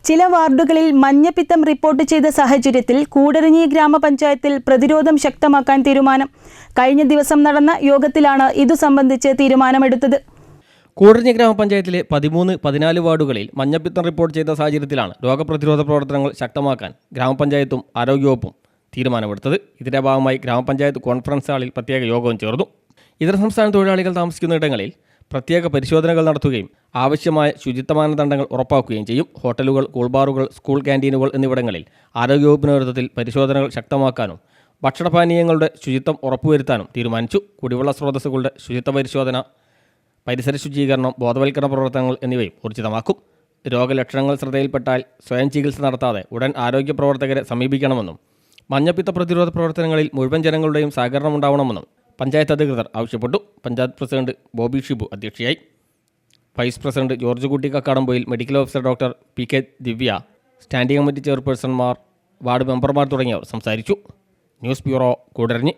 ചില വാർഡുകളിൽ മഞ്ഞപ്പിത്തം റിപ്പോർട്ട് ചെയ്ത സാഹചര്യത്തിൽ കൂടരഞ്ഞി ഗ്രാമപഞ്ചായത്തിൽ പ്രതിരോധം ശക്തമാക്കാൻ തീരുമാനം. കഴിഞ്ഞ ദിവസം നടന്ന യോഗത്തിലാണ് ഇതു സംബന്ധിച്ച് തീരുമാനമെടുത്തത്. കൂടരഞ്ഞി ഗ്രാമപഞ്ചായത്തിലെ 13-14 വാർഡുകളിൽ മഞ്ഞപ്പിത്തം റിപ്പോർട്ട് ചെയ്ത സാഹചര്യത്തിലാണ് രോഗപ്രതിരോധ പ്രവർത്തനങ്ങൾ ശക്തമാക്കാൻ ഗ്രാമപഞ്ചായത്തും ആരോഗ്യവകുപ്പും തീരുമാനമെടുത്തത്. ഇതിന്റെ ഭാഗമായി ഗ്രാമപഞ്ചായത്ത് കോൺഫറൻസ് ഹാളിൽ പ്രത്യേക യോഗവും ചേർന്നു. ഇതര സംസ്ഥാന തൊഴിലാളികൾ താമസിക്കുന്ന ഇടങ്ങളിൽ പ്രത്യേക പരിശോധനകൾ നടത്തുകയും ആവശ്യമായ ശുചിത്വ മാനദണ്ഡങ്ങൾ ഉറപ്പാക്കുകയും ചെയ്യും. ഹോട്ടലുകൾ, കൂൾബാറുകൾ, സ്കൂൾ ക്യാൻറ്റീനുകൾ എന്നിവിടങ്ങളിൽ ആരോഗ്യവകുപ്പിന്റെ നേതൃത്വത്തിൽ പരിശോധനകൾ ശക്തമാക്കാനും ഭക്ഷണപാനീയങ്ങളുടെ ശുചിത്വം ഉറപ്പുവരുത്താനും തീരുമാനിച്ചു. കുടിവെള്ള സ്രോതസ്സുകളുടെ ശുചിത്വ പരിശോധന, പരിസര ശുചീകരണം, ബോധവൽക്കരണ പ്രവർത്തനങ്ങൾ എന്നിവയും ഊർജിതമാക്കും. രോഗലക്ഷണങ്ങൾ ശ്രദ്ധയിൽപ്പെട്ടാൽ സ്വയം ചികിത്സ നടത്താതെ ഉടൻ ആരോഗ്യ പ്രവർത്തകരെ സമീപിക്കണമെന്നും മഞ്ഞപ്പിത്ത പ്രതിരോധ പ്രവർത്തനങ്ങളിൽ മുഴുവൻ ജനങ്ങളുടെയും സഹകരണം ഉണ്ടാവണമെന്നും പഞ്ചായത്ത് അധികൃതർ ആവശ്യപ്പെട്ടു. പഞ്ചായത്ത് പ്രസിഡന്റ് ബോബി ഷിബു അധ്യക്ഷയായി. Vice president George Kutty Kakkadampoyil, medical officer doctor PK. Divya, standing committee ചെയർപേഴ്സൺമാർ, വാർഡ് മെമ്പർമാർ തുടങ്ങിയവർ സംസാരിച്ചു. News bureau, Koodaranji.